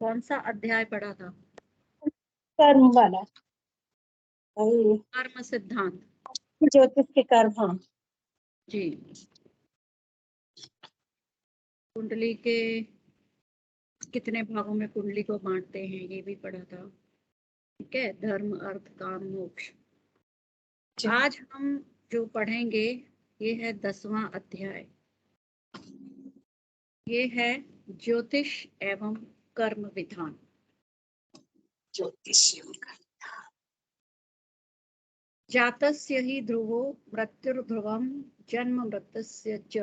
कौन सा अध्याय पढ़ा था? कर्म वाला, कर्म सिद्धांत। ज्योतिष के कर्म। हाँ जी। कुंडली के कितने भागों में कुंडली को बांटते हैं ये भी पढ़ा था। ठीक है, धर्म अर्थ काम मोक्ष। आज हम जो पढ़ेंगे ये है 10वां अध्याय। ये है ज्योतिष एवं कर्म विधान। ज्योतिष जातस्य हि ध्रुवो मृत्युर्ध्रुवं जन्म मृतस्य च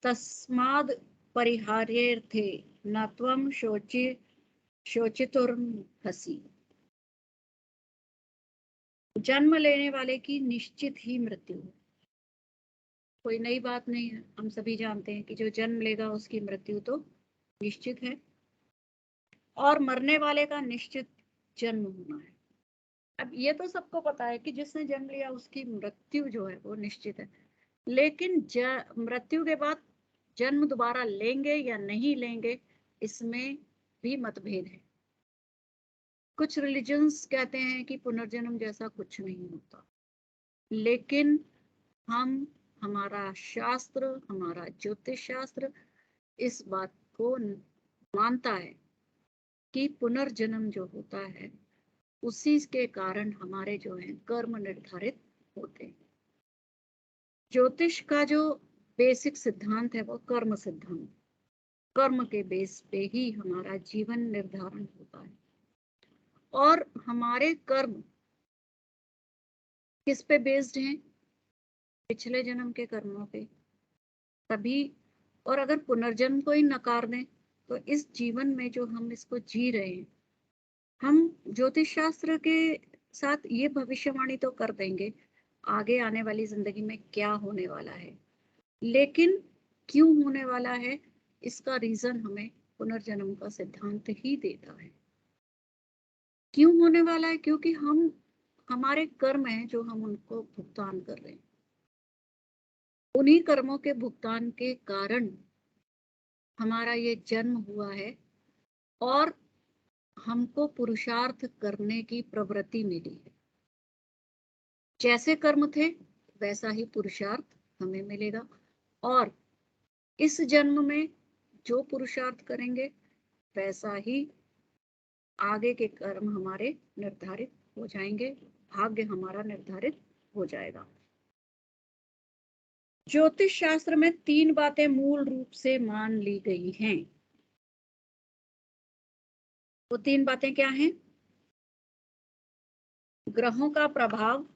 तस्माद् परिहार्येऽर्थे न त्वं शोचितुर्हसि। जन्म लेने वाले की निश्चित ही मृत्यु है, कोई नई बात नहीं है। हम सभी जानते हैं कि जो जन्म लेगा उसकी मृत्यु तो निश्चित है, और मरने वाले का निश्चित जन्म होना है। अब ये तो सबको पता है कि जिसने जन्म लिया उसकी मृत्यु जो है वो निश्चित है, लेकिन मृत्यु के बाद जन्म दोबारा लेंगे या नहीं लेंगे इसमें भी मतभेद है। कुछ रिलीजन्स कहते हैं कि पुनर्जन्म जैसा कुछ नहीं होता, लेकिन हमारा शास्त्र, हमारा ज्योतिष शास्त्र इस बात को मानता है कि पुनर्जन्म जो होता है उसी के कारण हमारे जो है कर्म निर्धारित होते हैं। ज्योतिष का जो बेसिक सिद्धांत है वो कर्म सिद्धांत। कर्म के बेस पे ही हमारा जीवन निर्धारण होता है, और हमारे कर्म किस पे बेस्ड हैं? पिछले जन्म के कर्मों पे। तभी, और अगर पुनर्जन्म को ही नकार दें तो इस जीवन में जो हम इसको जी रहे हैं, हम ज्योतिष शास्त्र के साथ ये भविष्यवाणी तो कर देंगे आगे आने वाली जिंदगी में क्या होने वाला है, लेकिन क्यों होने वाला है इसका रीजन हमें पुनर्जन्म का सिद्धांत ही देता है। क्यों होने वाला है? क्योंकि हमारे कर्म हैं जो हम उनको भुगतान कर रहे हैं। उन्हीं कर्मों के भुगतान के कारण हमारा ये जन्म हुआ है, और हमको पुरुषार्थ करने की प्रवृत्ति मिली है। जैसे कर्म थे वैसा ही पुरुषार्थ हमें मिलेगा, और इस जन्म में जो पुरुषार्थ करेंगे वैसा ही आगे के कर्म हमारे निर्धारित हो जाएंगे, भाग्य हमारा निर्धारित हो जाएगा। ज्योतिष शास्त्र में 3 बातें मूल रूप से मान ली गई हैं। वो 3 बातें क्या हैं? ग्रहों का प्रभाव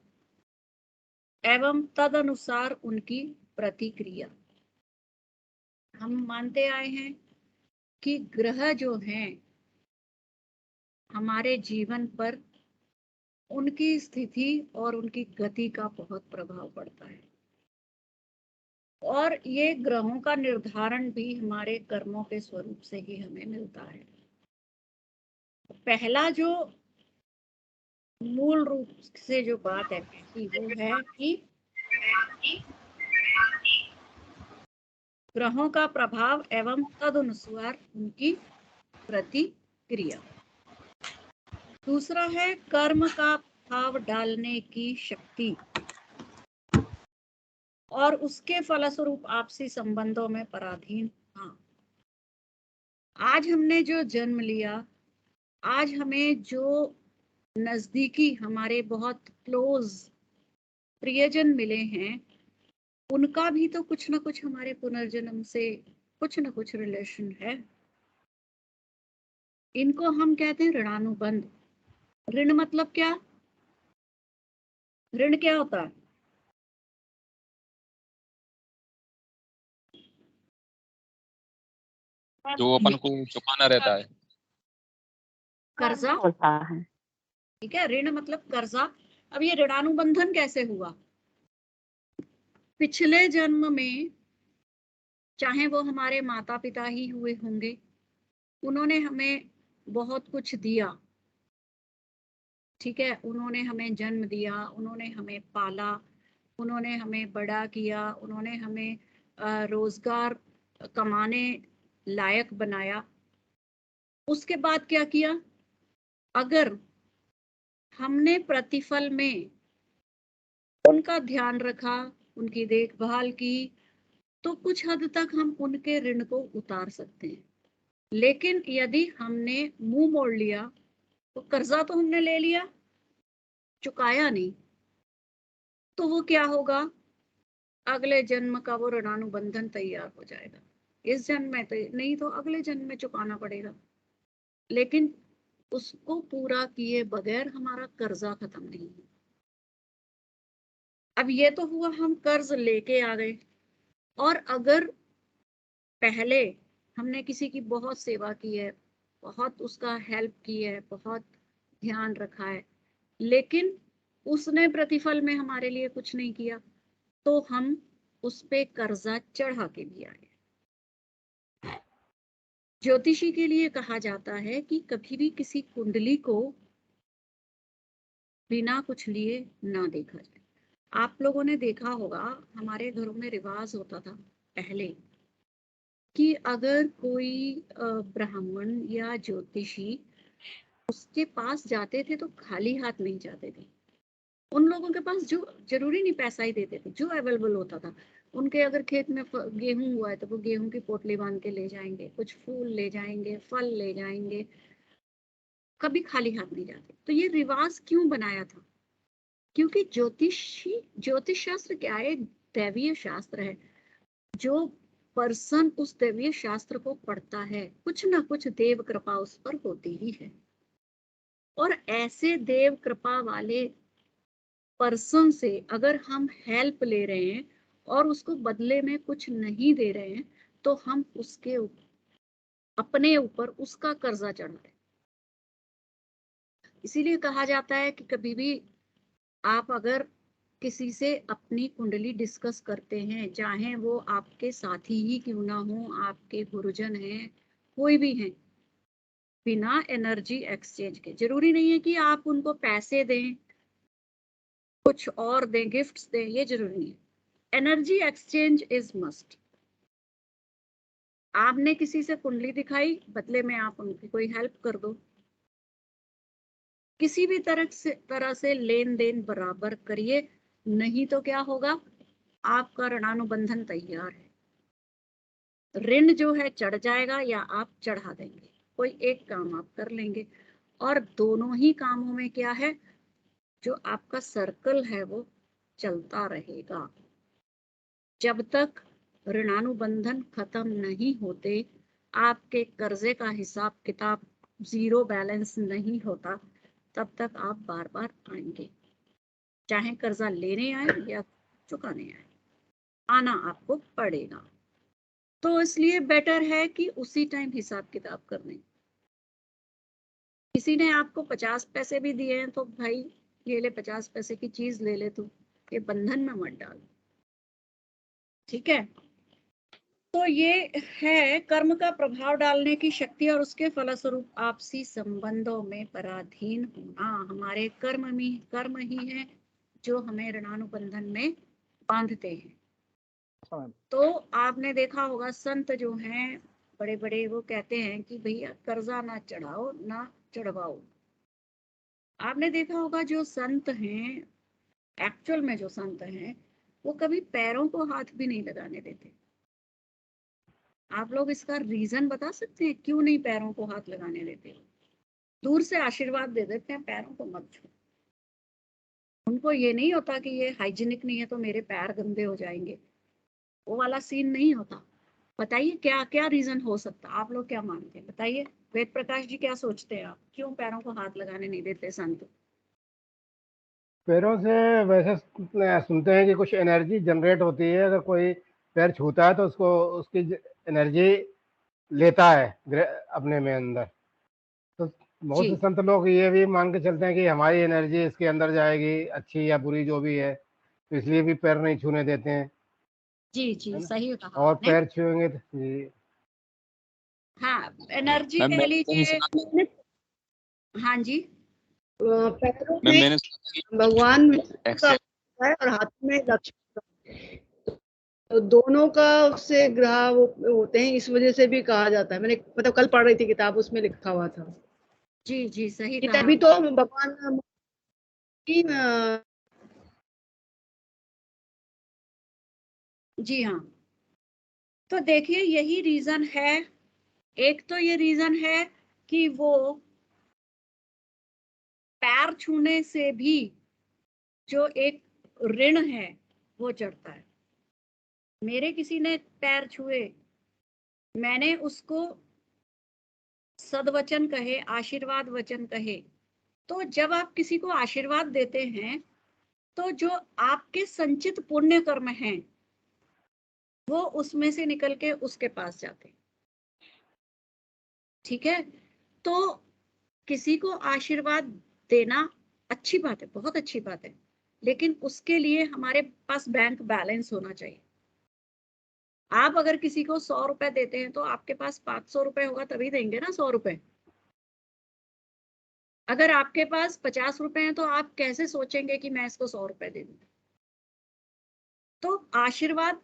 एवं तदनुसार उनकी प्रतिक्रिया। हम मानते आए हैं कि ग्रह जो हैं हमारे जीवन पर, उनकी स्थिति और उनकी गति का बहुत प्रभाव पड़ता है, और ये ग्रहों का निर्धारण भी हमारे कर्मों के स्वरूप से ही हमें मिलता है। पहला जो मूल रूप से जो बात है कि वो है कि ग्रहों का प्रभाव एवं तदनुसार उनकी प्रतिक्रिया। दूसरा है कर्म का भाव डालने की शक्ति, और उसके फलस्वरूप आपसी संबंधों में पराधीन। हाँ, आज हमने जो जन्म लिया, आज हमें जो नजदीकी हमारे बहुत क्लोज प्रियजन मिले हैं, उनका भी तो कुछ ना कुछ हमारे पुनर्जन्म से कुछ ना कुछ रिलेशन है। इनको हम कहते हैं ऋणानुबंध। ऋण मतलब क्या? ऋण क्या होता है? जो अपन को चुकाना रहता है। कर्जा होता है। ठीक है, ऋण मतलब कर्जा। अब ये ऋणानुबंधन कैसे हुआ? पिछले जन्म में चाहे वो हमारे माता पिता ही हुए होंगे, उन्होंने हमें बहुत कुछ दिया। ठीक है, उन्होंने हमें जन्म दिया, उन्होंने हमें पाला, उन्होंने हमें बड़ा किया, उन्होंने हमें रोजगार कमाने लायक बनाया। उसके बाद क्या किया, अगर हमने प्रतिफल में उनका ध्यान रखा, उनकी देखभाल की, तो कुछ हद तक हम उनके ऋण को उतार सकते हैं। लेकिन यदि हमने मुंह मोड़ लिया, तो कर्जा तो हमने ले लिया, चुकाया नहीं, तो वो क्या होगा, अगले जन्म का वो ऋणानुबंधन तैयार हो जाएगा। इस जन्म में तो नहीं, तो अगले जन्म में चुकाना पड़ेगा। लेकिन उसको पूरा किए बगैर हमारा कर्जा खत्म नहीं है। अब ये तो हुआ हम कर्ज लेके आ गए, और अगर पहले हमने किसी की बहुत सेवा की है, बहुत उसका हेल्प की है, बहुत ध्यान रखा है, लेकिन उसने प्रतिफल में हमारे लिए कुछ नहीं किया, तो हम उस पे कर्जा चढ़ा के भी आए। ज्योतिषी के लिए कहा जाता है कि कभी भी किसी कुंडली को बिना कुछ लिए ना देखा जाए। आप लोगों ने देखा होगा, हमारे घरों में रिवाज होता था पहले कि अगर कोई ब्राह्मण या ज्योतिषी उसके पास जाते थे तो खाली हाथ नहीं जाते थे। उन लोगों के पास जो जरूरी नहीं पैसा ही देते थे, जो अवेलेबल होता था, उनके अगर खेत में गेहूं हुआ है तो वो गेहूं की पोटली बांध के ले जाएंगे, कुछ फूल ले जाएंगे, फल ले जाएंगे, कभी खाली हाथ नहीं जाते। तो ये रिवाज क्यों बनाया था? क्योंकि ज्योतिष शास्त्र क्या है, दैवीय शास्त्र है। जो पर्सन उस दैवीय शास्त्र को पढ़ता है, कुछ ना कुछ देव कृपा उस पर होती ही है। और ऐसे देव कृपा वाले पर्सन से अगर हम हेल्प ले रहे हैं और उसको बदले में कुछ नहीं दे रहे हैं, तो हम उसके अपने ऊपर उसका कर्जा चढ़ा रहे हैं। इसीलिए कहा जाता है कि कभी भी आप अगर किसी से अपनी कुंडली डिस्कस करते हैं, चाहे वो आपके साथी ही क्यों ना हो, आपके गुरुजन हैं, कोई भी हैं, बिना एनर्जी एक्सचेंज के, जरूरी नहीं है कि आप उनको पैसे दें, कुछ और दें, गिफ्ट्स दें, ये जरूरी नहीं है। Energy exchange is must. आपने किसी से कुंडली दिखाई, बदले में आप उनकी कोई हेल्प कर दो। किसी भी तरह से लेन देन बराबर करिए, नहीं तो क्या होगा, आपका ऋणानुबंधन तैयार है। ऋण जो है चढ़ जाएगा या आप चढ़ा देंगे, कोई एक काम आप कर लेंगे। और दोनों ही कामों में क्या है, जो आपका सर्कल है वो चलता रहेगा। जब तक ऋणानुबंधन खत्म नहीं होते, आपके कर्जे का हिसाब किताब जीरो बैलेंस नहीं होता, तब तक आप बार बार आएंगे, चाहे कर्जा लेने आए या चुकाने आए, आना आपको पड़ेगा। तो इसलिए बेटर है कि उसी टाइम हिसाब किताब कर लें। किसी ने आपको 50 पैसे भी दिए हैं तो भाई ये ले 50 पैसे की चीज ले ले, तू ये बंधन में मत डाल, ठीक है। तो ये है कर्म का प्रभाव डालने की शक्ति और उसके फलस्वरूप आपसी संबंधों में पराधीन होना। हमारे कर्म ही है जो हमें ऋणानुबंधन में बांधते हैं। तो आपने देखा होगा संत जो हैं बड़े बड़े, वो कहते हैं कि भैया कर्जा ना चढ़ाओ ना चढ़वाओ। आपने देखा होगा जो संत हैं, एक्चुअल में जो संत हैं, वो कभी पैरों को हाथ भी नहीं लगाने देते। आप लोग इसका रीजन बता सकते हैं क्यों नहीं पैरों को हाथ लगाने देते हो? दूर से आशीर्वाद दे देते हैं, पैरों को मत छू। उनको ये नहीं होता कि ये हाइजीनिक नहीं है तो मेरे पैर गंदे हो जाएंगे, वो वाला सीन नहीं होता। बताइए क्या क्या रीजन हो सकता, आप लोग क्या मानते हैं, बताइए। वेद प्रकाश जी क्या सोचते हैं आप, क्यों पैरों को हाथ लगाने नहीं देते संत? पैरों से वैसे सुनते हैं कि कुछ एनर्जी जनरेट होती है, अगर कोई पैर छूता है तो उसको उसकी एनर्जी लेता है अपने में अंदर। तो बहुत से जी संत लोग ये भी मान के चलते हैं कि हमारी एनर्जी इसके अंदर जाएगी, अच्छी या बुरी जो भी है, तो इसलिए भी पैर नहीं छूने देते हैं, जी जी, है ना। सही कहा और आपने। पैर छुएंगे तो जी। हाँ, एनर्जी मैम कह मैंने लीजिए। सुना था, हाँ जी। पैरों मैम में मैंने सुना था कि भगवान विष्णु का एक्सचेंज है और हाथ में लक्ष्मी का। तो दोनों का से ग्रह वो होते हैं, इस वजह से भी कहा जाता है। मैंने मतलब कल पढ़ रही थी किताब, उसमें लिखा हुआ था जी जी सही कि कहा। तभी तो भगवान की जी हाँ, तो देखिए यही रीजन है। एक तो ये रीजन है कि वो पैर छूने से भी जो एक ऋण है वो चढ़ता है। मेरे किसी ने पैर छुए, मैंने उसको सदवचन कहे, आशीर्वाद वचन कहे, तो जब आप किसी को आशीर्वाद देते हैं तो जो आपके संचित पुण्य कर्म हैं वो उसमें से निकल के उसके पास जाते हैं। ठीक है, तो किसी को आशीर्वाद देना अच्छी बात है, बहुत अच्छी बात है, लेकिन उसके लिए हमारे पास बैंक बैलेंस होना चाहिए। आप अगर किसी को 100 रुपए देते हैं तो आपके पास 500 रुपए होगा तभी देंगे ना 100 रुपए। अगर आपके पास 50 रुपए हैं तो आप कैसे सोचेंगे कि मैं इसको 100 रुपए दे दूं। तो आशीर्वाद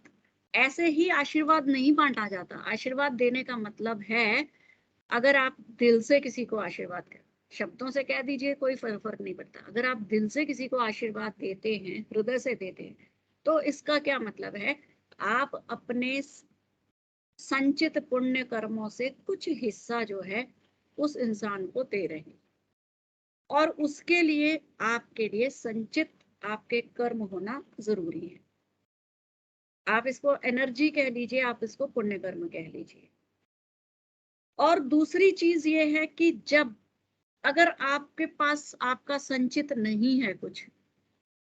ऐसे ही आशीर्वाद नहीं बांटा जाता। आशीर्वाद देने का मतलब है, अगर आप दिल से किसी को आशीर्वाद करें, शब्दों से कह दीजिए कोई फर्क नहीं पड़ता, अगर आप दिल से किसी को आशीर्वाद देते हैं, हृदय से देते हैं, तो इसका क्या मतलब है, आप अपने संचित पुण्य कर्मों से कुछ हिस्सा जो है उस इंसान को दे रहे हैं, और उसके लिए आपके लिए संचित आपके कर्म होना जरूरी है। आप इसको एनर्जी कह लीजिए, आप इसको पुण्य कर्म कह लीजिए। और दूसरी चीज ये है कि जब अगर आपके पास आपका संचित नहीं है कुछ,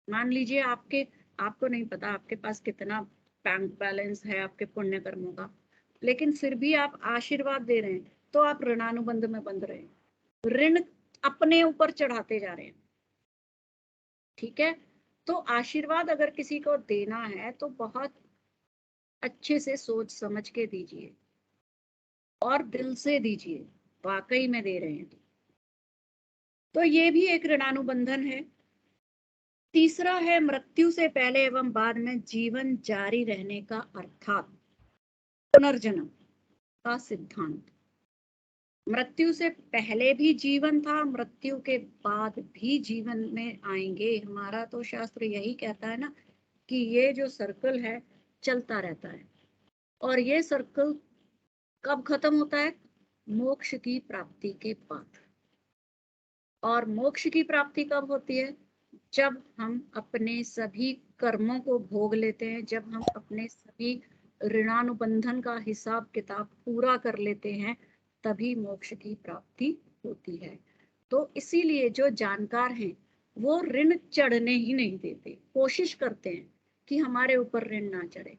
मान लीजिए आपको नहीं पता आपके पास कितना बैंक बैलेंस है आपके पुण्य कर्मों का, लेकिन फिर भी आप आशीर्वाद दे रहे हैं, तो आप ऋणानुबंध में बंध रहे हैं, ऋण अपने ऊपर चढ़ाते जा रहे हैं। ठीक है, तो आशीर्वाद अगर किसी को देना है तो बहुत अच्छे से सोच समझ के दीजिए और दिल से दीजिए, वाकई में दे रहे हैं। तो ये भी एक ऋणानुबंधन है। तीसरा है मृत्यु से पहले एवं बाद में जीवन जारी रहने का अर्थात पुनर्जन्म का सिद्धांत। मृत्यु से पहले भी जीवन था, मृत्यु के बाद भी जीवन में आएंगे। हमारा तो शास्त्र यही कहता है ना कि ये जो सर्कल है चलता रहता है, और ये सर्कल कब खत्म होता है, मोक्ष की प्राप्ति के बाद। और मोक्ष की प्राप्ति कब होती है, जब हम अपने सभी कर्मों को भोग लेते हैं, जब हम अपने सभी ऋणानुबंधन का हिसाब किताब पूरा कर लेते हैं, तभी मोक्ष की प्राप्ति होती है। तो इसीलिए जो जानकार हैं वो ऋण चढ़ने ही नहीं देते, कोशिश करते हैं कि हमारे ऊपर ऋण ना चढ़े।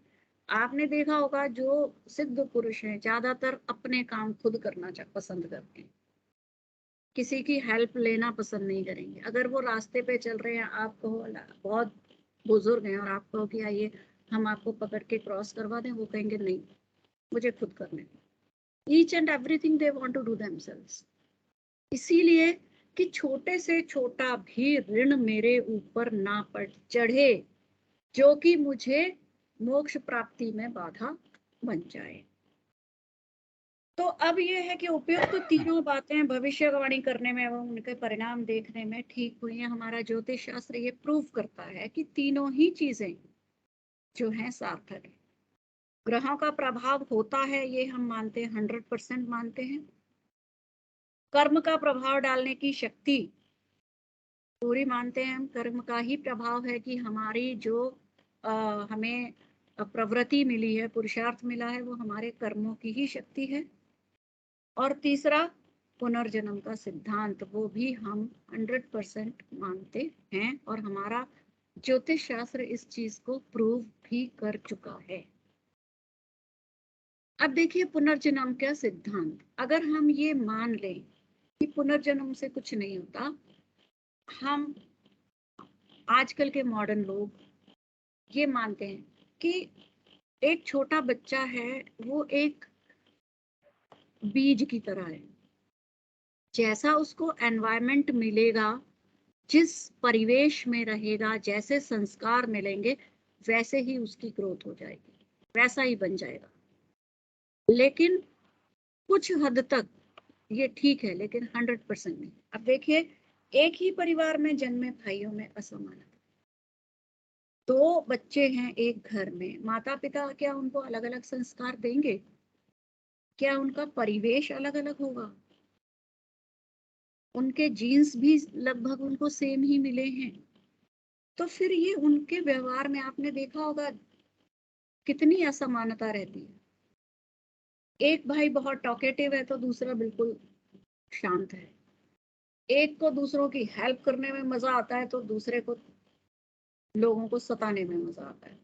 आपने देखा होगा जो सिद्ध पुरुष हैं ज्यादातर अपने काम खुद करना पसंद करते हैं, किसी की हेल्प लेना पसंद नहीं करेंगे। अगर वो रास्ते पे चल रहे हैं, आप कहो बहुत बुजुर्ग हैं और आप कहो कि आइए हम आपको पकड़ के क्रॉस करवा दें, वो कहेंगे नहीं, मुझे खुद करने दो। Each and everything they want to do themselves. इसीलिए कि छोटे से छोटा भी ऋण मेरे ऊपर ना पड़ चढ़े जो कि मुझे मोक्ष प्राप्ति में बाधा बन जाए। तो अब ये है कि उपयुक्त तो तीनों बातें भविष्यवाणी करने में एवं उनके परिणाम देखने में ठीक हुई हैं। हमारा ज्योतिष शास्त्र ये प्रूव करता है कि तीनों ही चीजें जो हैं सार्थक है। ग्रहों का प्रभाव होता है, ये हम मानते हैं, 100% मानते हैं। कर्म का प्रभाव डालने की शक्ति पूरी मानते हैं हम। कर्म का ही प्रभाव है कि हमारी जो हमें प्रवृत्ति मिली है, पुरुषार्थ मिला है, वो हमारे कर्मों की ही शक्ति है। और तीसरा पुनर्जन्म का सिद्धांत, वो भी हम 100% मानते हैं, और हमारा ज्योतिष शास्त्र इस चीज को प्रूव भी कर चुका है। अब देखिए पुनर्जन्म का सिद्धांत, अगर हम ये मान लें कि पुनर्जन्म से कुछ नहीं होता, हम आजकल के मॉडर्न लोग ये मानते हैं कि एक छोटा बच्चा है, वो एक बीज की तरह है, जैसा उसको एनवायरनमेंट मिलेगा, जिस परिवेश में रहेगा, जैसे संस्कार मिलेंगे, वैसे ही उसकी ग्रोथ हो जाएगी। वैसा ही बन जाएगा। लेकिन कुछ हद तक ये ठीक है, लेकिन 100% नहीं। अब देखिए, एक ही परिवार में जन्मे भाइयों में असमानता। 2 बच्चे हैं एक घर में, माता पिता क्या उनको अलग अलग संस्कार देंगे? क्या उनका परिवेश अलग अलग होगा? उनके जीन्स भी लगभग उनको सेम ही मिले हैं, तो फिर ये उनके व्यवहार में आपने देखा होगा कितनी असमानता रहती है। एक भाई बहुत टॉकेटिव है तो दूसरा बिल्कुल शांत है। एक को दूसरों की हेल्प करने में मजा आता है तो दूसरे को लोगों को सताने में मजा आता है।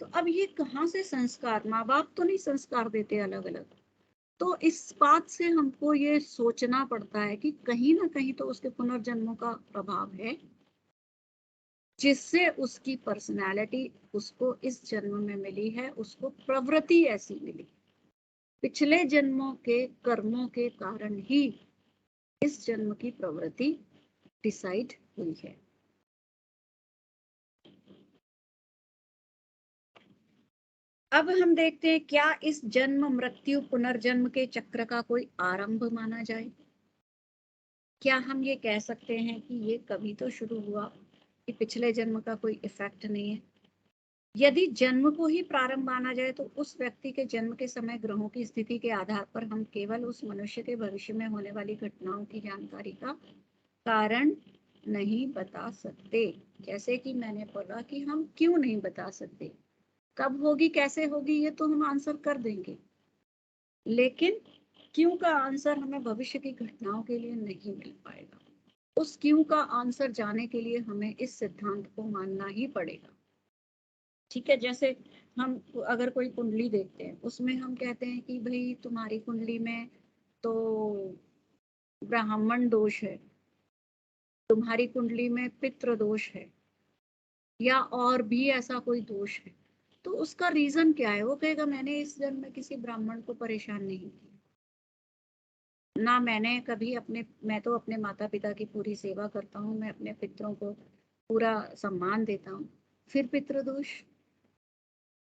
तो अब ये कहाँ से संस्कार? माँ बाप तो नहीं संस्कार देते अलग अलग। तो इस बात से हमको ये सोचना पड़ता है कि कहीं ना कहीं तो उसके पुनर्जन्मों का प्रभाव है, जिससे उसकी पर्सनालिटी उसको इस जन्म में मिली है, उसको प्रवृत्ति ऐसी मिली। पिछले जन्मों के कर्मों के कारण ही इस जन्म की प्रवृत्ति डिसाइड हुई है। अब हम देखते हैं, क्या इस जन्म मृत्यु पुनर्जन्म के चक्र का कोई आरंभ माना जाए? क्या हम ये कह सकते हैं कि ये कभी तो शुरू हुआ, कि पिछले जन्म का कोई इफेक्ट नहीं है? यदि जन्म को ही प्रारंभ माना जाए तो उस व्यक्ति के जन्म के समय ग्रहों की स्थिति के आधार पर हम केवल उस मनुष्य के भविष्य में होने वाली घटनाओं की जानकारी का कारण नहीं बता सकते। जैसे कि मैंने बोला कि हम क्यों नहीं बता सकते, कब होगी कैसे होगी ये तो हम आंसर कर देंगे, लेकिन क्यों का आंसर हमें भविष्य की घटनाओं के लिए नहीं मिल पाएगा। उस क्यों का आंसर जाने के लिए हमें इस सिद्धांत को मानना ही पड़ेगा। ठीक है, जैसे हम अगर कोई कुंडली देखते हैं, उसमें हम कहते हैं कि भाई तुम्हारी कुंडली में तो ब्राह्मण दोष है, तुम्हारी कुंडली में पितृ दोष है, या और भी ऐसा कोई दोष है। तो उसका रीजन क्या है? वो कहेगा मैंने इस जन्म में किसी ब्राह्मण को परेशान नहीं किया, ना मैंने कभी मैं तो अपने माता पिता की पूरी सेवा करता हूँ, मैं अपने पितरों को पूरा सम्मान देता हूँ, फिर पितृदोष?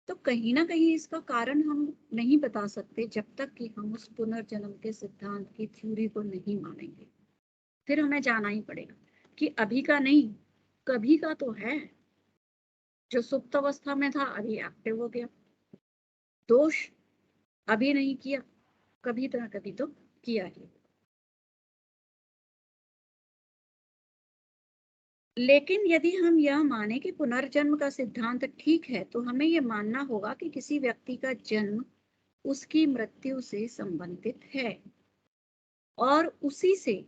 तो कहीं ना कहीं इसका कारण हम नहीं बता सकते जब तक कि हम उस पुनर्जन्म के सिद्धांत की थ्योरी को नहीं मानेंगे। फिर हमें जाना ही पड़ेगा कि अभी का नहीं, कभी का तो है। जो सुप्त अवस्था में था अभी एक्टिव हो गया, दोष अभी नहीं किया, कभी तो कभी तो किया ही। लेकिन यदि हम यह माने कि पुनर्जन्म का सिद्धांत ठीक है, तो हमें यह मानना होगा कि किसी व्यक्ति का जन्म उसकी मृत्यु से संबंधित है और उसी से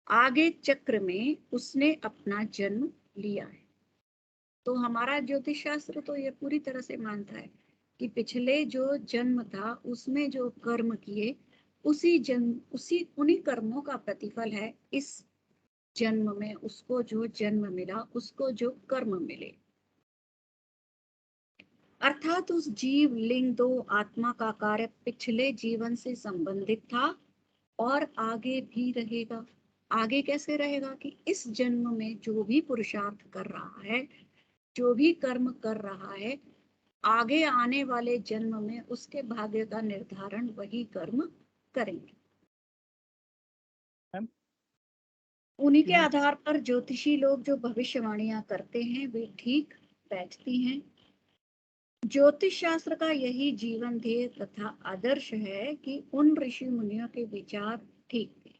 आगे चक्र में उसने अपना जन्म लिया है। तो हमारा ज्योतिष शास्त्र तो ये पूरी तरह से मानता है कि पिछले जो जन्म था उसमें जो कर्म किए, उसी उन्हीं कर्मों का प्रतिफल है इस जन्म में उसको जो जन्म मिला, उसको जो कर्म मिले। अर्थात उस जीव लिंग दो आत्मा का कार्य पिछले जीवन से संबंधित था और आगे भी रहेगा। आगे कैसे रहेगा? कि इस जन्म में जो भी पुरुषार्थ कर रहा है, जो भी कर्म कर रहा है, आगे आने वाले जन्म में उसके भाग्य का निर्धारण वही कर्म करेंगे। उन्हीं के आधार पर ज्योतिषी लोग जो भविष्यवाणियां करते हैं वे ठीक बैठती हैं। ज्योतिष शास्त्र का यही जीवन ध्येय तथा आदर्श है कि उन ऋषि मुनियों के विचार ठीक थे।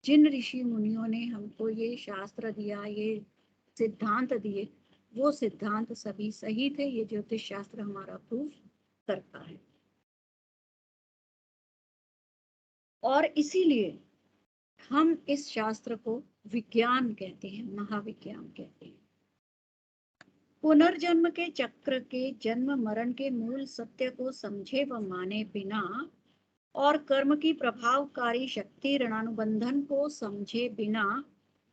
जिन ऋषि मुनियों ने हमको ये शास्त्र दिया, ये सिद्धांत दिए, वो सिद्धांत सभी सही थे। ये ज्योतिष शास्त्र हमारा प्रूफ करता है। और इसीलिए हम इस शास्त्र को विज्ञान कहते हैं, महाविज्ञान कहते हैं। पुनर्जन्म के चक्र के जन्म मरण के मूल सत्य को समझे व माने बिना और कर्म की प्रभावकारी शक्ति ऋणानुबंधन को समझे बिना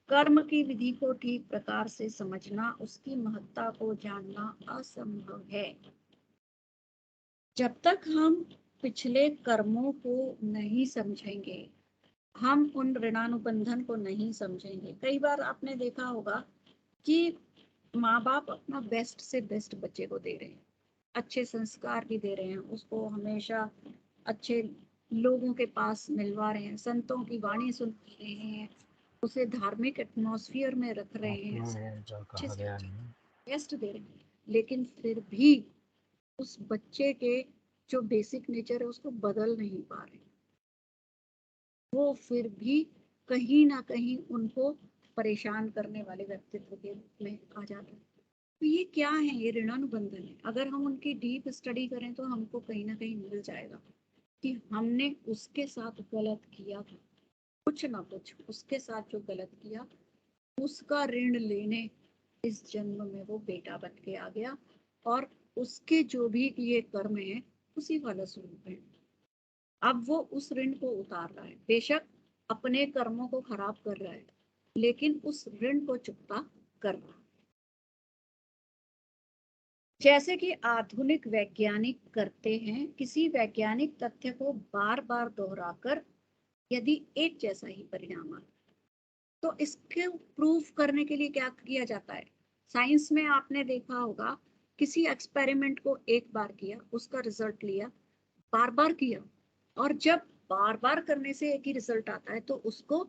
कर्म की विधि को ठीक प्रकार से समझना, उसकी महत्ता को जानना असंभव है। जब तक हम पिछले कर्मों को नहीं समझेंगे, हम उन ऋणानुबंधन को नहीं समझेंगे। कई बार आपने देखा होगा कि माँ बाप अपना बेस्ट से बेस्ट बच्चे को दे रहे हैं, अच्छे संस्कार भी दे रहे हैं, उसको हमेशा अच्छे लोगों के पास मिलवा रहे हैं, संतों की वाणी सुनवा रहे हैं, उसे धार्मिक एटमॉस्फेयर में रख रहे हैं, अच्छे से बेस्ट दे रहे हैं, लेकिन फिर भी उस बच्चे के जो बेसिक नेचर है उसको बदल नहीं पा रहे, वो फिर भी कहीं ना कहीं उनको परेशान करने वाले व्यक्तित्व के रूप में आ जाता है। तो ये क्या है? ये ऋणानुबंधन है। अगर हम उनकी डीप स्टडी करें तो हमको कहीं ना कहीं मिल जाएगा कि हमने उसके साथ गलत किया था, कुछ ना कुछ उसके साथ जो गलत किया उसका ऋण लेने इस जन्म में वो बेटा बन के आ गया, और उसके जो भी ये कर्म है उसी वाला स्वरूप है। अब वो उस ऋण को उतार रहा है, बेशक अपने कर्मों को खराब कर रहा है, लेकिन उस ऋण को चुकता कर रहा है। जैसे कि आधुनिक वैज्ञानिक करते हैं, किसी वैज्ञानिक तथ्य को बार बार दोहराकर यदि एक जैसा ही परिणाम आता तो इसके प्रूफ करने के लिए क्या किया जाता है? साइंस में आपने देखा होगा, किसी एक्सपेरिमेंट को एक बार किया, उसका रिजल्ट लिया, बार बार किया, और जब बार बार करने से एक ही रिजल्ट आता है तो उसको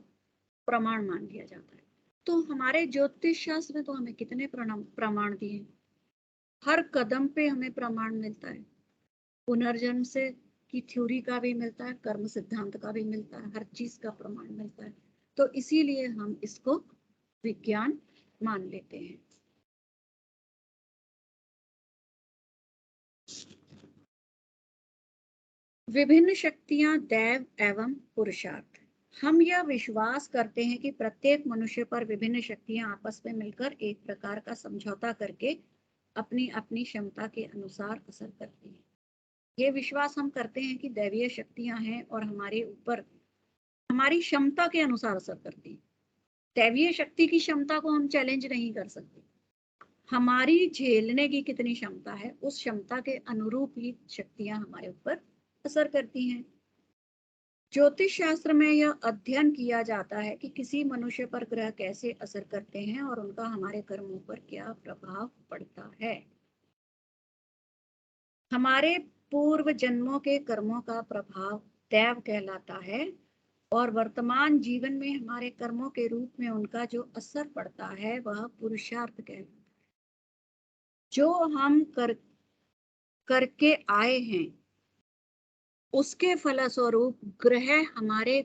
प्रमाण मान लिया जाता है। तो हमारे ज्योतिष शास्त्र में तो हमें कितने प्रमाण दिए, हर कदम पे हमें प्रमाण मिलता है। पुनर्जन्म से की थ्योरी का भी मिलता है, कर्म सिद्धांत का भी मिलता है, हर चीज का प्रमाण मिलता है। तो इसीलिए हम इसको विज्ञान मान लेते हैं। विभिन्न शक्तियां, दैव एवं पुरुषार्थ। हम यह विश्वास करते हैं कि प्रत्येक मनुष्य पर विभिन्न शक्तियां आपस में मिलकर एक प्रकार का समझौता करके अपनी अपनी क्षमता के अनुसार असर करती हैं। ये विश्वास हम करते हैं कि दैवीय शक्तियां हैं और हमारे ऊपर हमारी क्षमता के अनुसार असर करती हैं। दैवीय शक्ति की क्षमता को हम चैलेंज नहीं कर सकते, हमारी झेलने की कितनी क्षमता है उस क्षमता के अनुरूप ही शक्तियां हमारे ऊपर असर करती हैं। ज्योतिष शास्त्र में यह अध्ययन किया जाता है कि किसी मनुष्य पर ग्रह कैसे असर करते हैं और उनका हमारे कर्मों पर क्या प्रभाव पड़ता है। हमारे पूर्व जन्मों के कर्मों का प्रभाव दैव कहलाता है, और वर्तमान जीवन में हमारे कर्मों के रूप में उनका जो असर पड़ता है वह पुरुषार्थ कहलाता है। जो हम करके आए हैं उसके फलस्वरूप ग्रह हमारे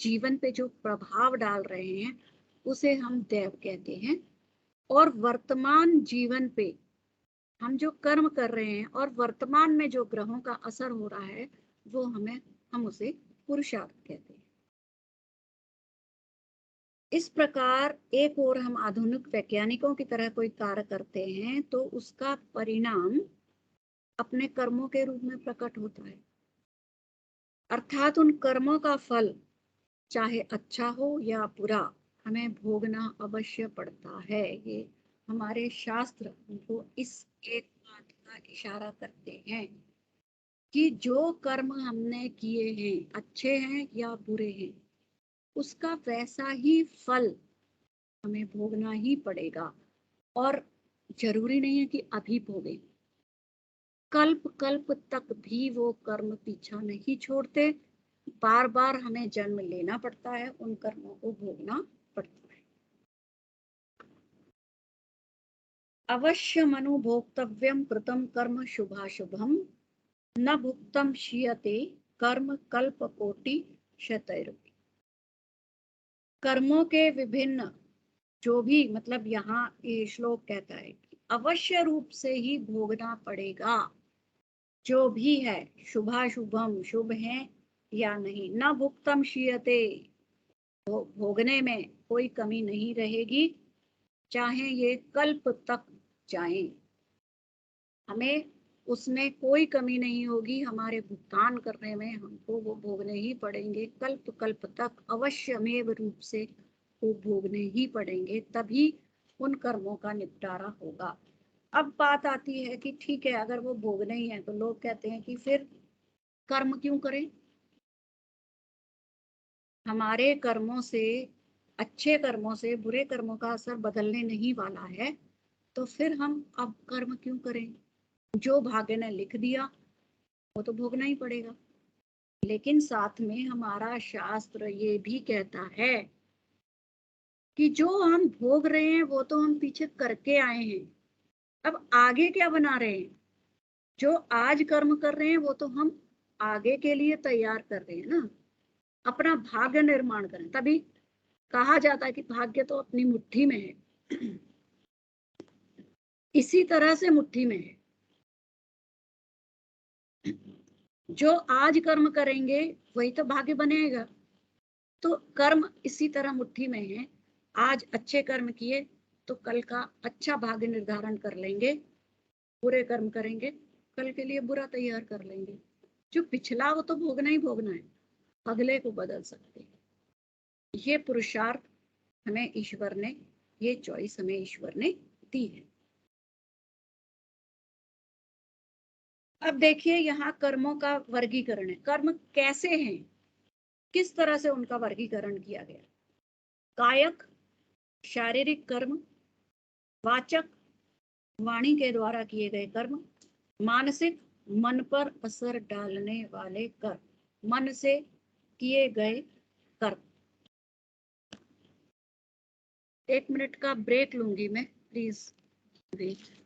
जीवन पे जो प्रभाव डाल रहे हैं उसे हम दैव कहते हैं, और वर्तमान जीवन पे हम जो कर्म कर रहे हैं और वर्तमान में जो ग्रहों का असर हो रहा है वो हम उसे पुरुषार्थ कहते हैं। इस प्रकार एक और हम आधुनिक वैज्ञानिकों की तरह कोई कार्य करते हैं तो उसका परिणाम अपने कर्मों के रूप में प्रकट होता है, अर्थात उन कर्मों का फल चाहे अच्छा हो या बुरा हमें भोगना अवश्य पड़ता है। ये हमारे शास्त्र हमको इस एक बात का इशारा करते हैं कि जो कर्म हमने किए हैं, अच्छे हैं या बुरे हैं, उसका वैसा ही फल हमें भोगना ही पड़ेगा, और जरूरी नहीं है कि अभी भोगे, कल्प कल्प तक भी वो कर्म पीछा नहीं छोड़ते, बार बार हमें जन्म लेना पड़ता है, उन कर्मों को भोगना पड़ता है। अवश्य मनु भोक्तव्यम कृतम कर्म शुभाशुभम न भुक्तम क्षीयते कर्म कल्प कोटि शतैरपि। कर्मों के विभिन्न जो भी, मतलब यहाँ ये श्लोक कहता है कि अवश्य रूप से ही भोगना पड़ेगा, जो भी है, शुभाशुभम, शुभ है या नहीं, न भुक्तम क्षीयते, भोगने में कोई कमी नहीं रहेगी, चाहे ये कल्प तक जाए, हमें उसमें कोई कमी नहीं होगी, हमारे भुगतान करने में हमको वो भोगने ही पड़ेंगे, कल्प कल्प तक अवश्यमेव रूप से वो भोगने ही पड़ेंगे, तभी उन कर्मों का निपटारा होगा। अब बात आती है कि ठीक है, अगर वो भोगने ही है तो लोग कहते हैं कि फिर कर्म क्यों करें, हमारे कर्मों से, अच्छे कर्मों से बुरे कर्मों का असर बदलने नहीं वाला है, तो फिर हम अब कर्म क्यों करें। जो भाग्य ने लिख दिया वो तो भोगना ही पड़ेगा। लेकिन साथ में हमारा शास्त्र ये भी कहता है कि जो हम भोग रहे हैं वो तो हम पीछे करके आए हैं, अब आगे क्या बना रहे हैं। जो आज कर्म कर रहे हैं वो तो हम आगे के लिए तैयार कर रहे हैं ना, अपना भाग्य निर्माण करें। तभी कहा जाता है कि भाग्य तो अपनी मुट्ठी में है। इसी तरह से मुट्ठी में है। जो आज कर्म करेंगे वही तो भाग्य बनेगा। तो कर्म इसी तरह मुट्ठी में है। आज अच्छे कर्म किए तो कल का अच्छा भाग्य निर्धारण कर लेंगे, बुरे कर्म करेंगे कल के लिए बुरा तैयार कर लेंगे। जो पिछला वो तो भोगना ही भोगना है, अगले को बदल सकते हैं। ये पुरुषार्थ हमें ईश्वर ने, ये चॉइस हमें ईश्वर ने दी है। अब देखिए यहाँ कर्मों का वर्गीकरण है। कर्म कैसे हैं, किस तरह से उनका वर्गीकरण किया गया। कायक शारीरिक कर्म, वाचक वाणी के द्वारा किए गए कर्म, मानसिक मन पर असर डालने वाले कर्म, मन से किए गए कर्म। 1 मिनट का ब्रेक लूंगी मैं, please wait.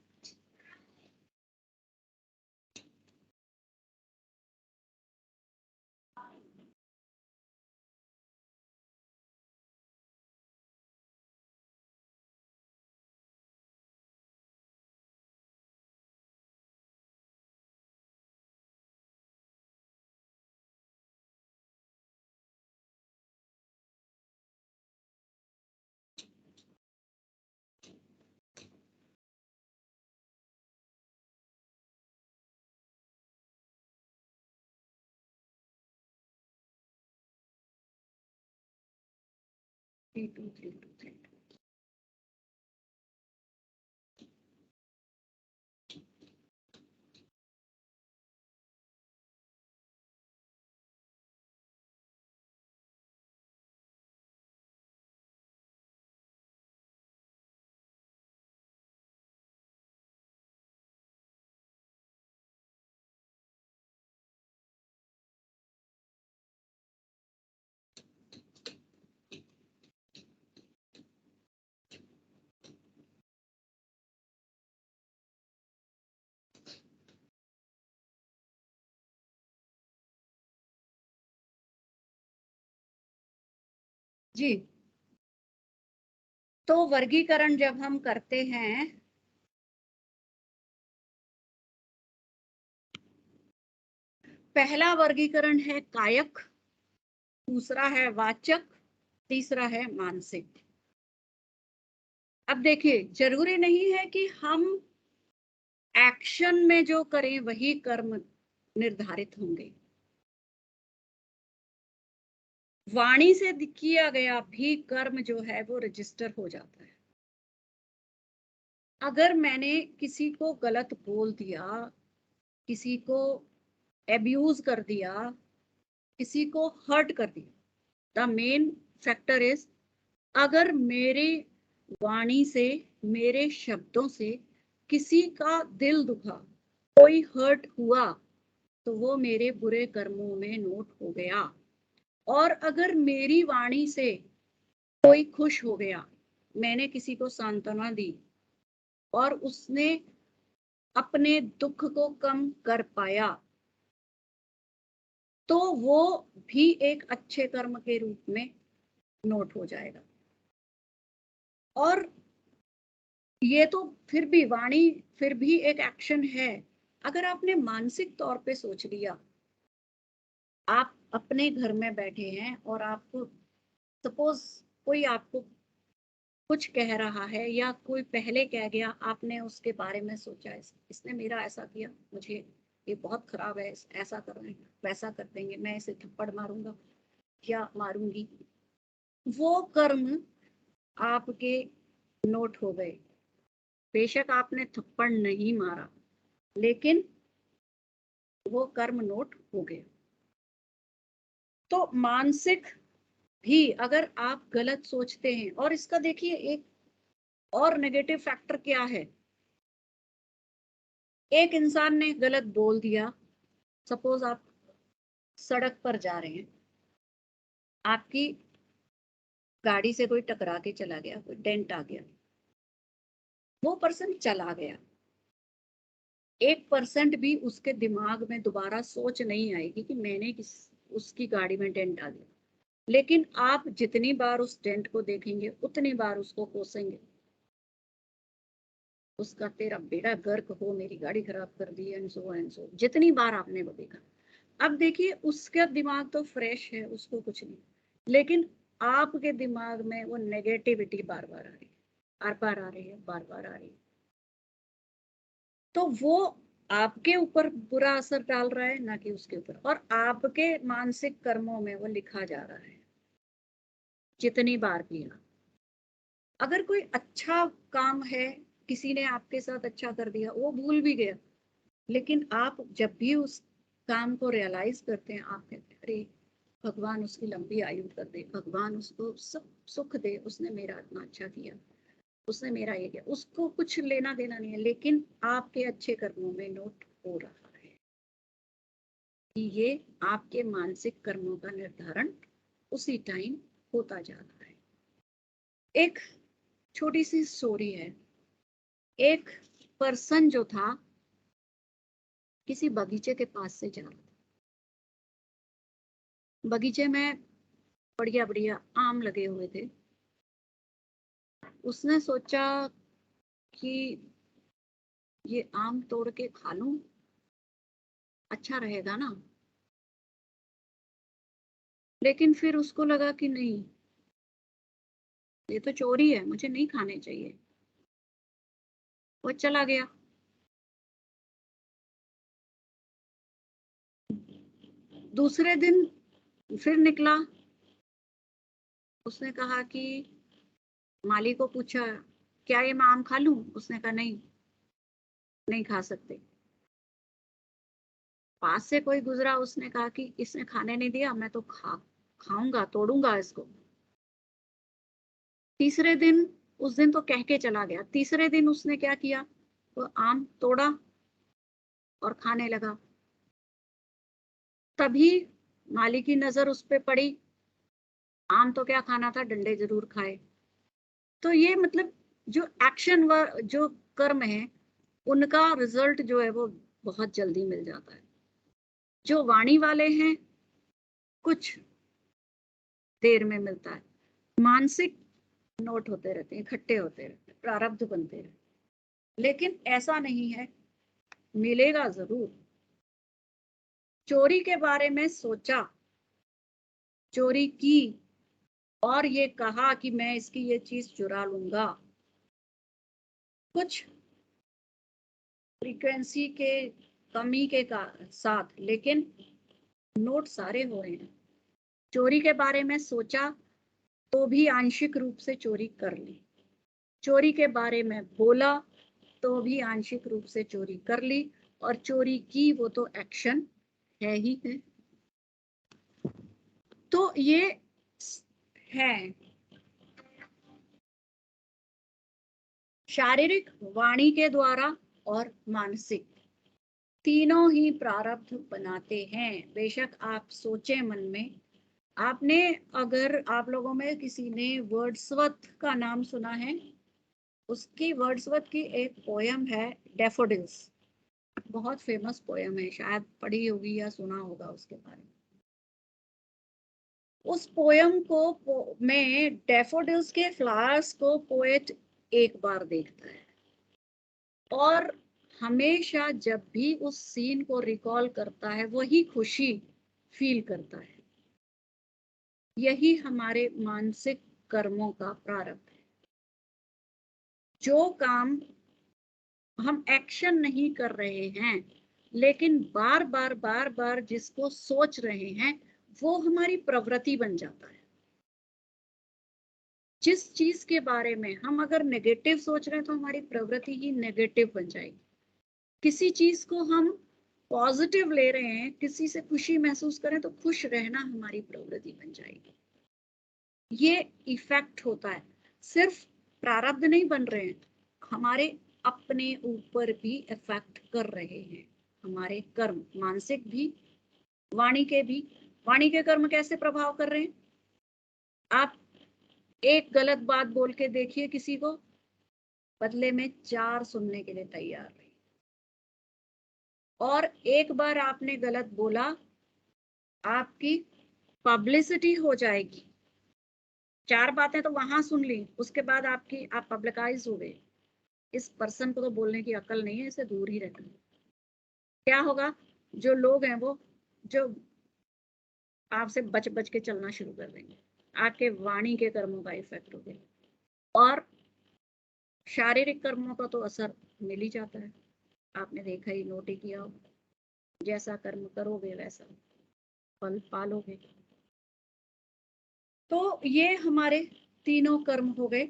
Three two three two three. जी, तो वर्गीकरण जब हम करते हैं पहला वर्गीकरण है कायक, दूसरा है वाचक, तीसरा है मानसिक। अब देखिए जरूरी नहीं है कि हम एक्शन में जो करें वही कर्म निर्धारित होंगे। वाणी से किया गया भी कर्म जो है वो रजिस्टर हो जाता है। अगर मैंने किसी को गलत बोल दिया, किसी को एब्यूज कर दिया, किसी को हर्ट कर दिया, द मेन फैक्टर इज अगर मेरे वाणी से, मेरे शब्दों से किसी का दिल दुखा, कोई हर्ट हुआ, तो वो मेरे बुरे कर्मों में नोट हो गया। और अगर मेरी वाणी से कोई खुश हो गया, मैंने किसी को सांत्वना दी और उसने अपने दुख को कम कर पाया, तो वो भी एक अच्छे कर्म के रूप में नोट हो जाएगा। और ये तो फिर भी वाणी फिर भी एक एक्शन है। अगर आपने मानसिक तौर पे सोच लिया, आप अपने घर में बैठे हैं और आपको सपोज कोई आपको कुछ कह रहा है या कोई पहले कह गया, आपने उसके बारे में सोचा इसने मेरा ऐसा किया, मुझे ये बहुत खराब है, ऐसा कर रहे हैं, वैसा कर देंगे, मैं इसे थप्पड़ मारूंगा या मारूंगी। वो कर्म आपके नोट हो गए। बेशक आपने थप्पड़ नहीं मारा, लेकिन वो कर्म नोट हो गया। तो मानसिक भी अगर आप गलत सोचते हैं, और इसका देखिए एक और नेगेटिव फैक्टर क्या है एक इंसान ने गलत बोल दिया, सपोज आप सड़क पर जा रहे हैं, आपकी गाड़ी से कोई टकरा के चला गया, कोई डेंट आ गया, वो पर्सन चला गया, 1% भी उसके दिमाग में दोबारा सोच नहीं आएगी कि मैंने उसकी गाड़ी में डेंट आ गया। लेकिन आप जितनी बार उस डेंट को देखेंगे उतनी बार उसको कोसेंगे, उसका तेरा बेड़ा गर्क हो, मेरी गाड़ी खराब कर दी, एंड सो जितनी बार आपने वो देखा। अब देखिए उसका दिमाग तो फ्रेश है, उसको कुछ नहीं, लेकिन आपके दिमाग में वो नेगेटिविटी बार बार आ रही है, बार बार आ रही है, बार बार आ रही है, तो वो आपके ऊपर बुरा असर डाल रहा है, ना कि उसके ऊपर, और आपके मानसिक कर्मों में वो लिखा जा रहा है जितनी बार किया। अगर कोई अच्छा काम है, किसी ने आपके साथ अच्छा कर दिया, वो भूल भी गया, लेकिन आप जब भी उस काम को रियलाइज करते हैं, आप कहते हैं अरे भगवान उसकी लंबी आयु कर दे, भगवान उसको सब सुख दे, उसने मेरा इतना अच्छा किया, उसने मेरा ये किया, उसको कुछ लेना देना नहीं है, लेकिन आपके अच्छे कर्मों में नोट हो रहा है कि ये आपके मानसिक कर्मों का निर्धारण उसी टाइम होता जा रहा है। एक छोटी सी स्टोरी है। एक पर्सन जो था किसी बगीचे के पास से जा रहा था, बगीचे में बढ़िया बढ़िया आम लगे हुए थे। उसने सोचा कि ये आम तोड़ के खा लूं, अच्छा रहेगा ना, लेकिन फिर उसको लगा कि नहीं, ये तो चोरी है, मुझे नहीं खाने चाहिए, वो चला गया। दूसरे दिन फिर निकला, उसने कहा कि माली को पूछा क्या ये मैं आम खा लूं, उसने कहा नहीं, नहीं खा सकते। पास से कोई गुजरा, उसने कहा कि इसने खाने नहीं दिया, मैं तो खाऊंगा, तोड़ूंगा इसको। तीसरे दिन, उस दिन तो कह के चला गया, तीसरे दिन उसने क्या किया, वो आम तोड़ा और खाने लगा। तभी माली की नजर उस पे पड़ी, आम तो क्या खाना था, डंडे जरूर खाए। तो ये मतलब जो एक्शन व जो कर्म है, उनका रिजल्ट जो है वो बहुत जल्दी मिल जाता है। जो वाणी वाले हैं, कुछ देर में मिलता है। मानसिक नोट होते रहते हैं, इकट्ठे होते रहते हैं, प्रारब्ध बनते रहते हैं, लेकिन ऐसा नहीं है, मिलेगा जरूर। चोरी के बारे में सोचा, चोरी की, और ये कहा कि मैं इसकी ये चीज चुरा लूंगा, कुछ फ्रीक्वेंसी के कमी के साथ, लेकिन नोट सारे हो रहे हैं। चोरी के बारे में सोचा तो भी आंशिक रूप से चोरी कर ली, चोरी के बारे में बोला तो भी आंशिक रूप से चोरी कर ली, और चोरी की वो तो एक्शन है ही है। तो ये है शारीरिक, वाणी के द्वारा और मानसिक, तीनों ही प्रारब्ध बनाते हैं। बेशक आप सोचे मन में, आपने, अगर आप लोगों में किसी ने वर्ड्सवर्थ का नाम सुना है, उसकी वर्ड्सवर्थ की एक पोयम है डैफोडिल्स, बहुत फेमस पोयम है, शायद पढ़ी होगी या सुना होगा उसके बारे में। उस पोयम को में डैफोडिल्स के फ्लावर्स को पोएट एक बार देखता है, और हमेशा जब भी उस सीन को रिकॉल करता है वही खुशी फील करता है। यही हमारे मानसिक कर्मों का प्रारब्ध है। जो काम हम एक्शन नहीं कर रहे हैं, लेकिन बार बार जिसको सोच रहे हैं, वो हमारी प्रवृत्ति बन जाता है। जिस चीज के बारे में हम अगर नेगेटिव सोच रहे हैं, तो हमारी प्रवृत्ति ही नेगेटिव बन जाएगी। किसी चीज को हम पॉजिटिव ले रहे हैं, किसी से खुशी महसूस करें, तो खुश रहना हमारी प्रवृत्ति बन जाएगी। ये इफेक्ट होता है। सिर्फ प्रारब्ध नहीं बन रहे हैं, हमारे अपने ऊपर भी इफेक्ट कर रहे हैं। हमारे कर्म, मानसिक भी, वाणी के भी। वाणी के कर्म कैसे प्रभाव कर रहे हैं? आप एक गलत बात बोल के देखिए किसी को, बदले में 4 सुनने के लिए तैयार रहिए। और एक बार आपने गलत बोला, आपकी पब्लिसिटी हो जाएगी। 4 बातें तो वहां सुन ली, उसके बाद आप पब्लिकाइज हो गए। इस पर्सन को तो बोलने की अकल नहीं है, इसे दूर ही रहना। क्या होगा? जो लोग हैं वो जो आपसे बच बच के चलना शुरू कर देंगे। आपके वाणी के कर्मों का इफेक्ट हो गया। और शारीरिक कर्मों का तो असर मिल ही जाता है। आपने देखा ही, नोट ही किया हो, जैसा कर्म करोगे वैसा फल पालोगे। तो ये हमारे तीनों कर्म हो गए।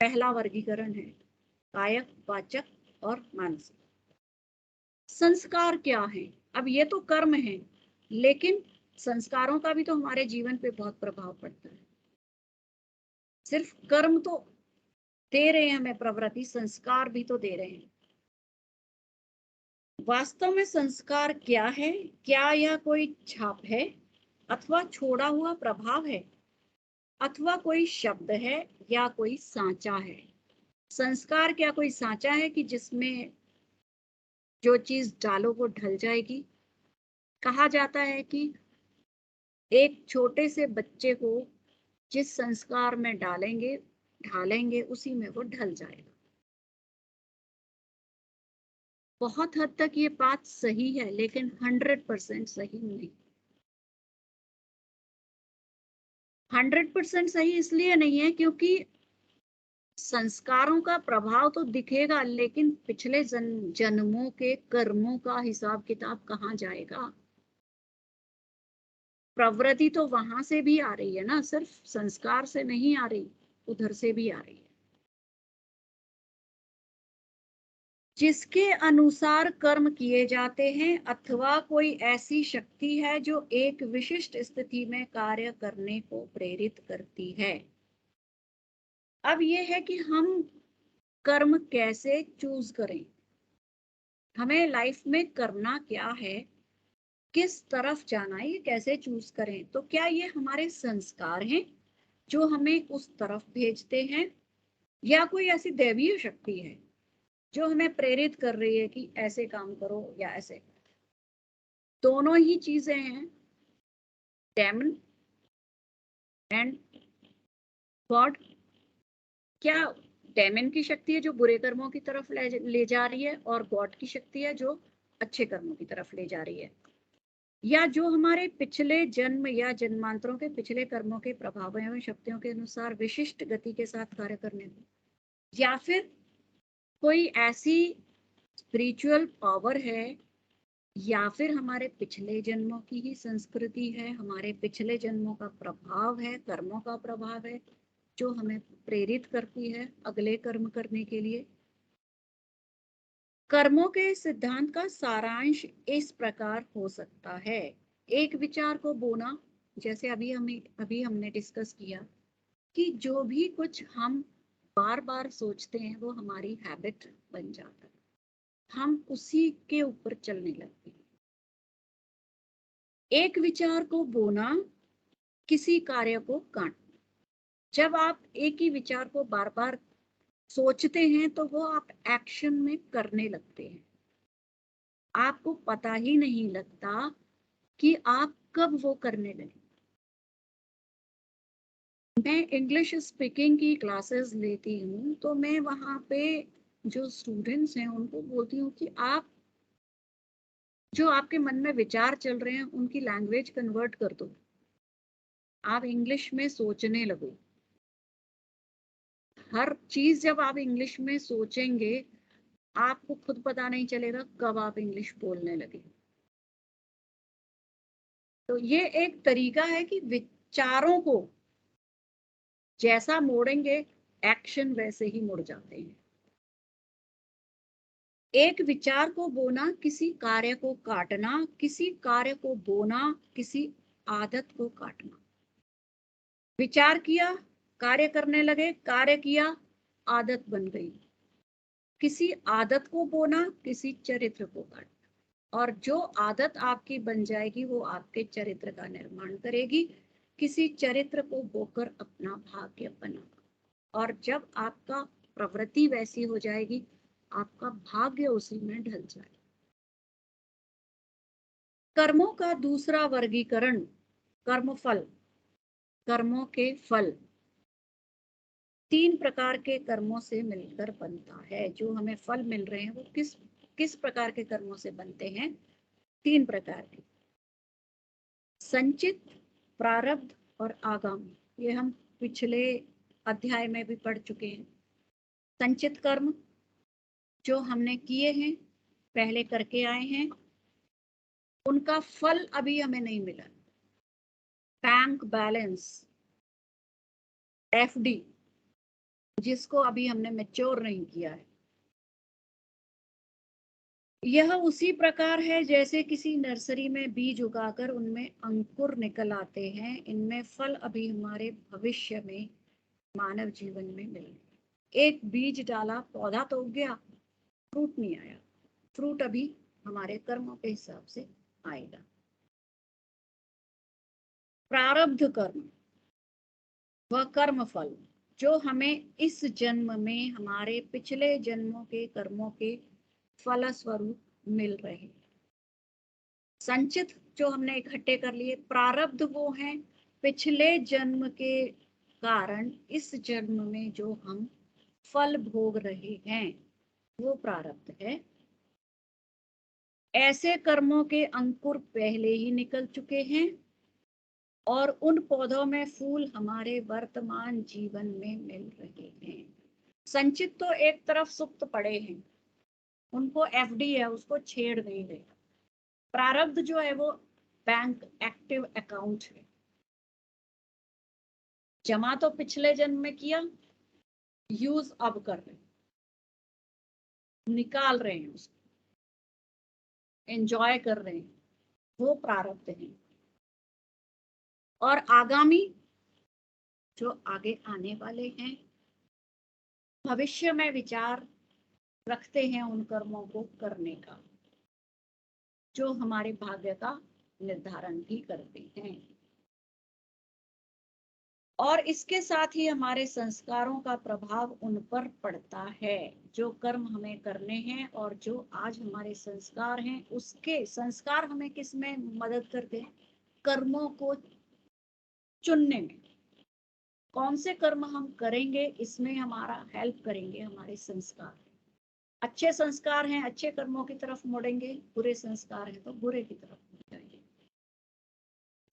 पहला वर्गीकरण है कायक, वाचक और मानसिक। संस्कार क्या है? अब ये तो कर्म है, लेकिन संस्कारों का भी तो हमारे जीवन पे बहुत प्रभाव पड़ता है। सिर्फ कर्म तो दे रहे हैं हमें प्रवृत्ति, संस्कार भी तो दे रहे हैं। वास्तव में संस्कार क्या है? क्या यह कोई छाप है, अथवा छोड़ा हुआ प्रभाव है, अथवा कोई शब्द है, या कोई सांचा है? संस्कार क्या कोई सांचा है कि जिसमें जो चीज डालो वो ढल जाएगी? कहा जाता है कि एक छोटे से बच्चे को जिस संस्कार में ढालेंगे उसी में वो ढल जाएगा। बहुत हद तक ये बात सही है, लेकिन 100% सही नहीं। 100% सही इसलिए नहीं है क्योंकि संस्कारों का प्रभाव तो दिखेगा, लेकिन पिछले जन्मों के कर्मों का हिसाब किताब कहाँ जाएगा? प्रवृत्ति तो वहां से भी आ रही है ना, सिर्फ संस्कार से नहीं आ रही, उधर से भी आ रही है। जिसके अनुसार कर्म किए जाते हैं, अथवा कोई ऐसी शक्ति है जो एक विशिष्ट स्थिति में कार्य करने को प्रेरित करती है। अब ये है कि हम कर्म कैसे चूज करें, हमें लाइफ में करना क्या है, किस तरफ जाना है, ये कैसे चूज करें। तो क्या ये हमारे संस्कार हैं जो हमें उस तरफ भेजते हैं, या कोई ऐसी दैवीय शक्ति है जो हमें प्रेरित कर रही है कि ऐसे काम करो या ऐसे? दोनों ही चीजें हैं, डेमन एंड गॉड। क्या डेमन की शक्ति है जो बुरे कर्मों की तरफ ले जा रही है, और गॉड की शक्ति है जो अच्छे कर्मों की तरफ ले जा रही है? या जो हमारे पिछले जन्म या जन्मांतरों के पिछले कर्मों के प्रभावों एवं शक्तियों के अनुसार विशिष्ट गति के साथ कार्य करने को? या फिर कोई ऐसी स्पिरिचुअल पावर है, या फिर हमारे पिछले जन्मों की ही संस्कृति है, हमारे पिछले जन्मों का प्रभाव है, कर्मों का प्रभाव है, जो हमें प्रेरित करती है अगले कर्म करने के लिए? कर्मों के सिद्धांत का सारांश इस प्रकार हो सकता है। एक विचार को बोना, जैसे अभी हमने डिस्कस किया कि जो भी कुछ हम बार बार सोचते हैं वो हमारी हैबिट बन जाता है, हम उसी के ऊपर चलने लगते हैं। एक विचार को बोना, किसी कार्य को काटना। जब आप एक ही विचार को बार बार सोचते हैं तो वो आप एक्शन में करने लगते हैं, आपको पता ही नहीं लगता कि आप कब वो करने लगे। मैं इंग्लिश स्पीकिंग की क्लासेस लेती हूँ, तो मैं वहाँ पे जो स्टूडेंट्स हैं उनको बोलती हूँ कि आप जो आपके मन में विचार चल रहे हैं उनकी लैंग्वेज कन्वर्ट कर दो, आप इंग्लिश में सोचने लगो। हर चीज जब आप इंग्लिश में सोचेंगे, आपको खुद पता नहीं चलेगा कब आप इंग्लिश बोलने लगे। तो ये एक तरीका है कि विचारों को जैसा मोड़ेंगे, एक्शन वैसे ही मुड़ जाते हैं। एक विचार को बोना, किसी कार्य को काटना, किसी कार्य को बोना, किसी आदत को काटना। विचार किया, कार्य करने लगे, कार्य किया, आदत बन गई। किसी आदत को बोना, किसी चरित्र को काटना। और जो आदत आपकी बन जाएगी वो आपके चरित्र का निर्माण करेगी। किसी चरित्र को बोकर अपना भाग्य बनाना। और जब आपका प्रवृत्ति वैसी हो जाएगी, आपका भाग्य उसी में ढल जाएगा। कर्मों का दूसरा वर्गीकरण कर्मफल। कर्मों के फल 3 प्रकार के कर्मों से मिलकर बनता है। जो हमें फल मिल रहे हैं वो किस प्रकार के कर्मों से बनते हैं? 3 प्रकार के, संचित, प्रारब्ध और आगामी। ये हम पिछले अध्याय में भी पढ़ चुके हैं। संचित कर्म जो हमने किए हैं, पहले करके आए हैं, उनका फल अभी हमें नहीं मिला। बैंक बैलेंस, एफडी, जिसको अभी हमने मैच्योर नहीं किया है। यह उसी प्रकार है जैसे किसी नर्सरी में बीज उगाकर उनमें अंकुर निकल आते हैं। इनमें फल अभी हमारे भविष्य में मानव जीवन में मिले। एक बीज डाला, पौधा तो उग गया, फ्रूट नहीं आया। फ्रूट अभी हमारे कर्मों के हिसाब से आएगा। प्रारब्ध कर्म वह कर्म फल जो हमें इस जन्म में हमारे पिछले जन्मों के कर्मों के फलस्वरूप मिल रहे हैं। संचित जो हमने इकट्ठे कर लिए। प्रारब्ध वो हैं पिछले जन्म के कारण इस जन्म में जो हम फल भोग रहे हैं, वो प्रारब्ध है। ऐसे कर्मों के अंकुर पहले ही निकल चुके हैं और उन पौधों में फूल हमारे वर्तमान जीवन में मिल रहे हैं। संचित तो एक तरफ सुप्त पड़े हैं, उनको एफडी है, उसको छेड़ नहीं रहे। प्रारब्ध जो है वो बैंक एक्टिव अकाउंट है। जमा तो पिछले जन्म में किया, यूज अब कर रहे हैं, निकाल रहे हैं उसको, एंजॉय कर रहे हैं, वो प्रारब्ध है। और आगामी जो आगे आने वाले हैं, भविष्य में विचार रखते हैं उन कर्मों को करने का, जो हमारे भाग्य का निर्धारण भी करते हैं। और इसके साथ ही हमारे संस्कारों का प्रभाव उन पर पड़ता है। जो कर्म हमें करने हैं और जो आज हमारे संस्कार हैं, उसके संस्कार हमें किस में मदद करते हैं? कर्मों को चुनने में। कौन से कर्म हम करेंगे, इसमें हमारा हेल्प करेंगे हमारे संस्कार। अच्छे संस्कार हैं, अच्छे कर्मों की तरफ मुड़ेंगे, बुरे संस्कार हैं तो बुरे की तरफ मुड़ जाएंगे।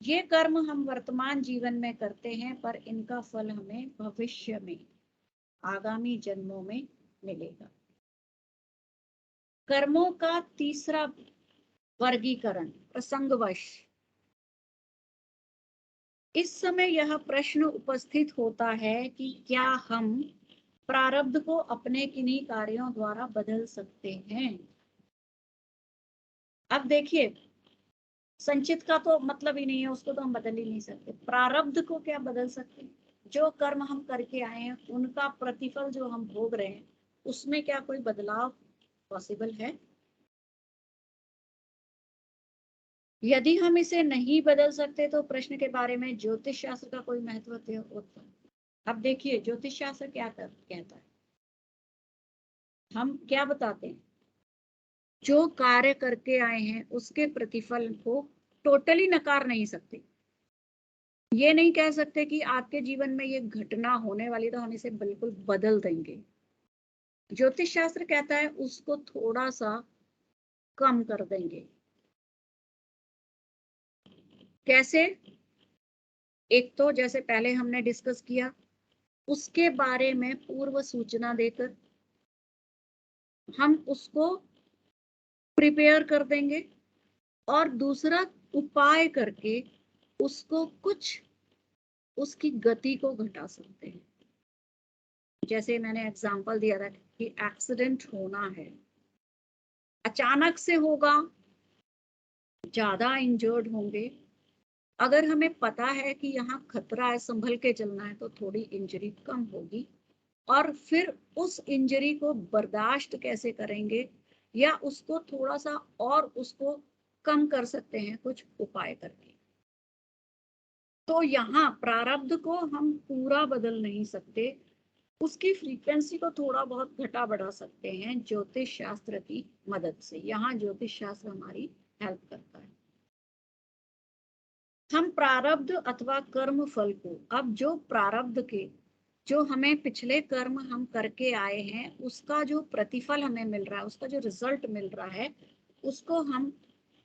ये कर्म हम वर्तमान जीवन में करते हैं, पर इनका फल हमें भविष्य में आगामी जन्मों में मिलेगा। कर्मों का तीसरा वर्गीकरण प्रसंगवश। इस समय यह प्रश्न उपस्थित होता है कि क्या हम प्रारब्ध को अपने किन्हीं कार्यों द्वारा बदल सकते हैं? अब देखिए, संचित का तो मतलब ही नहीं है, उसको तो हम बदल ही नहीं सकते। प्रारब्ध को क्या बदल सकते हैं? जो कर्म हम करके आए हैं, उनका प्रतिफल जो हम भोग रहे हैं, उसमें क्या कोई बदलाव पॉसिबल है? यदि हम इसे नहीं बदल सकते तो प्रश्न के बारे में ज्योतिष शास्त्र का कोई महत्व होता है? अब देखिए, ज्योतिष शास्त्र क्या कहता है, हम क्या बताते हैं? जो कार्य करके आए हैं उसके प्रतिफल को टोटली नकार नहीं सकते। ये नहीं कह सकते कि आपके जीवन में ये घटना होने वाली तो हम इसे बिल्कुल बदल देंगे। ज्योतिष शास्त्र कहता है उसको थोड़ा सा कम कर देंगे। कैसे? एक तो जैसे पहले हमने डिस्कस किया, उसके बारे में पूर्व सूचना देकर हम उसको प्रिपेयर कर देंगे, और दूसरा उपाय करके उसको कुछ उसकी गति को घटा सकते हैं। जैसे मैंने एग्जांपल दिया था कि एक्सीडेंट होना है, अचानक से होगा, ज्यादा इंजर्ड होंगे। अगर हमें पता है कि यहाँ खतरा है, संभल के चलना है, तो थोड़ी इंजरी कम होगी, और फिर उस इंजरी को बर्दाश्त कैसे करेंगे या उसको थोड़ा सा और उसको कम कर सकते हैं कुछ उपाय करके। तो यहाँ प्रारब्ध को हम पूरा बदल नहीं सकते, उसकी फ्रीक्वेंसी को थोड़ा बहुत घटा बढ़ा सकते हैं ज्योतिष शास्त्र की मदद से। यहाँ ज्योतिष शास्त्र हमारी हेल्प करता है। हम प्रारब्ध अथवा कर्म फल को, अब जो प्रारब्ध के, जो हमें पिछले कर्म हम करके आए हैं उसका जो प्रतिफल हमें मिल रहा है, उसका जो रिजल्ट मिल रहा है, उसको हम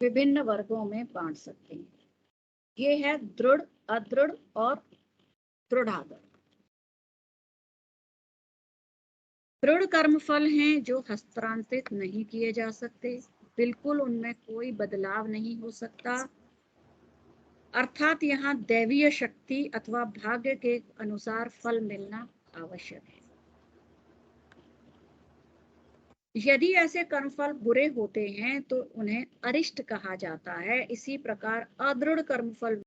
विभिन्न वर्गों में बांट सकते हैं। ये है दृढ़, अदृढ़ और दृढ़ादृढ़। दृढ़ कर्म फल हैं जो हस्तांतरित नहीं किए जा सकते, बिल्कुल उनमें कोई बदलाव नहीं हो सकता, अर्थात यहाँ दैवीय शक्ति अथवा भाग्य के अनुसार फल मिलना आवश्यक है। यदि ऐसे कर्मफल बुरे होते हैं तो उन्हें अरिष्ट कहा जाता है। इसी प्रकार अदृढ़ कर्मफल